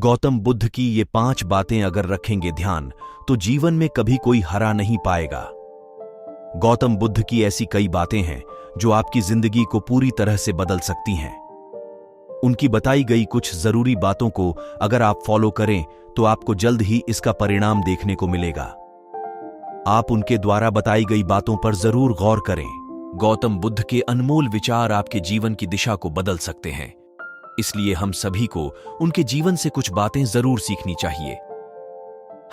गौतम बुद्ध की ये 5 बातें अगर रखेंगे ध्यान तो जीवन में कभी कोई हरा नहीं पाएगा। गौतम बुद्ध की ऐसी कई बातें हैं जो आपकी जिंदगी को पूरी तरह से बदल सकती हैं। उनकी बताई गई कुछ जरूरी बातों को अगर आप फॉलो करें तो आपको जल्द ही इसका परिणाम देखने को मिलेगा। आप उनके द्वारा बताई गई बातों पर जरूर गौर करें। गौतम बुद्ध के अनमोल विचार आपके जीवन की दिशा को बदल सकते हैं, इसलिए हम सभी को उनके जीवन से कुछ बातें जरूर सीखनी चाहिए।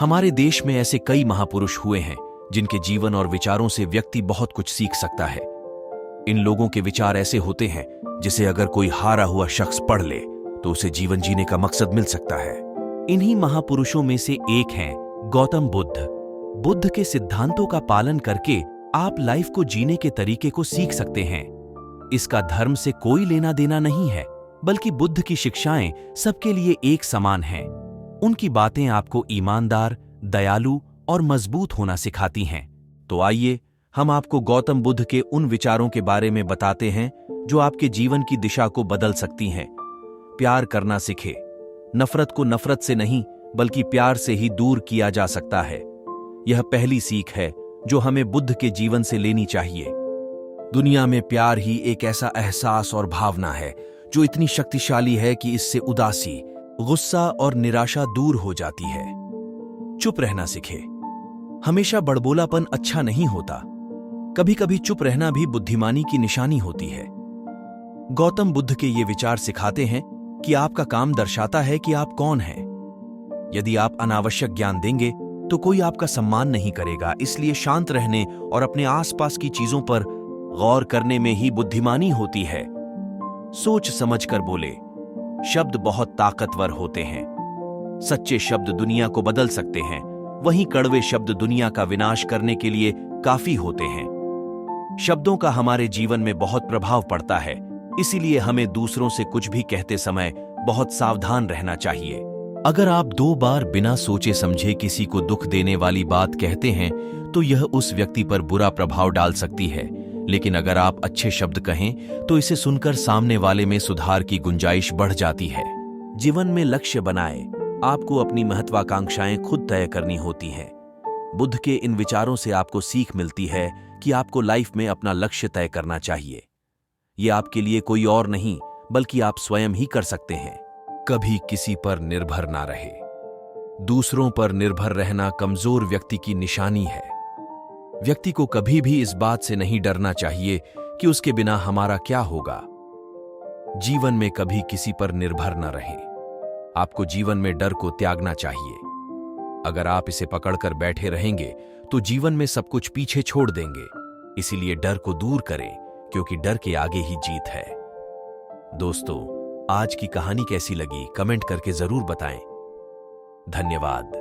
हमारे देश में ऐसे कई महापुरुष हुए हैं जिनके जीवन और विचारों से व्यक्ति बहुत कुछ सीख सकता है। इन लोगों के विचार ऐसे होते हैं जिसे अगर कोई हारा हुआ शख्स पढ़ ले तो उसे जीवन जीने का मकसद मिल सकता है। इन्हीं महापुरुषों में से एक हैं गौतम बुद्ध। बुद्ध के सिद्धांतों का पालन करके आप लाइफ को जीने के तरीके को सीख सकते हैं। इसका धर्म से कोई लेना देना नहीं है, बल्कि बुद्ध की शिक्षाएं सबके लिए एक समान हैं। उनकी बातें आपको ईमानदार, दयालु और मजबूत होना सिखाती हैं। तो आइए हम आपको गौतम बुद्ध के उन विचारों के बारे में बताते हैं जो आपके जीवन की दिशा को बदल सकती हैं। प्यार करना सीखें। नफरत को नफरत से नहीं बल्कि प्यार से ही दूर किया जा सकता है। यह पहली सीख है जो हमें बुद्ध के जीवन से लेनी चाहिए। दुनिया में प्यार ही एक ऐसा एहसास और भावना है जो इतनी शक्तिशाली है कि इससे उदासी, गुस्सा और निराशा दूर हो जाती है। चुप रहना सीखें। हमेशा बड़बोलापन अच्छा नहीं होता। कभी कभी चुप रहना भी बुद्धिमानी की निशानी होती है। गौतम बुद्ध के ये विचार सिखाते हैं कि आपका काम दर्शाता है कि आप कौन हैं। यदि आप अनावश्यक ज्ञान देंगे तो कोई आपका सम्मान नहीं करेगा, इसलिए शांत रहने और अपने आसपास की चीजों पर गौर करने में ही बुद्धिमानी होती है। सोच समझकर बोले। शब्द बहुत ताकतवर होते हैं। सच्चे शब्द दुनिया को बदल सकते हैं, वहीं कड़वे शब्द दुनिया का विनाश करने के लिए काफी होते हैं। शब्दों का हमारे जीवन में बहुत प्रभाव पड़ता है, इसीलिए हमें दूसरों से कुछ भी कहते समय बहुत सावधान रहना चाहिए। अगर आप 2 बार बिना सोचे समझे किसी को दुख देने वाली बात कहते हैं तो यह उस व्यक्ति पर बुरा प्रभाव डाल सकती है, लेकिन अगर आप अच्छे शब्द कहें तो इसे सुनकर सामने वाले में सुधार की गुंजाइश बढ़ जाती है। जीवन में लक्ष्य बनाएं। आपको अपनी महत्वाकांक्षाएं खुद तय करनी होती हैं। बुद्ध के इन विचारों से आपको सीख मिलती है कि आपको लाइफ में अपना लक्ष्य तय करना चाहिए। यह आपके लिए कोई और नहीं बल्कि आप स्वयं ही कर सकते हैं। कभी किसी पर निर्भर ना रहे। दूसरों पर निर्भर रहना कमजोर व्यक्ति की निशानी है। व्यक्ति को कभी भी इस बात से नहीं डरना चाहिए कि उसके बिना हमारा क्या होगा। जीवन में कभी किसी पर निर्भर न रहें। आपको जीवन में डर को त्यागना चाहिए। अगर आप इसे पकड़कर बैठे रहेंगे तो जीवन में सब कुछ पीछे छोड़ देंगे। इसीलिए डर को दूर करें, क्योंकि डर के आगे ही जीत है। दोस्तों, आज की कहानी कैसी लगी कमेंट करके जरूर बताएं। धन्यवाद।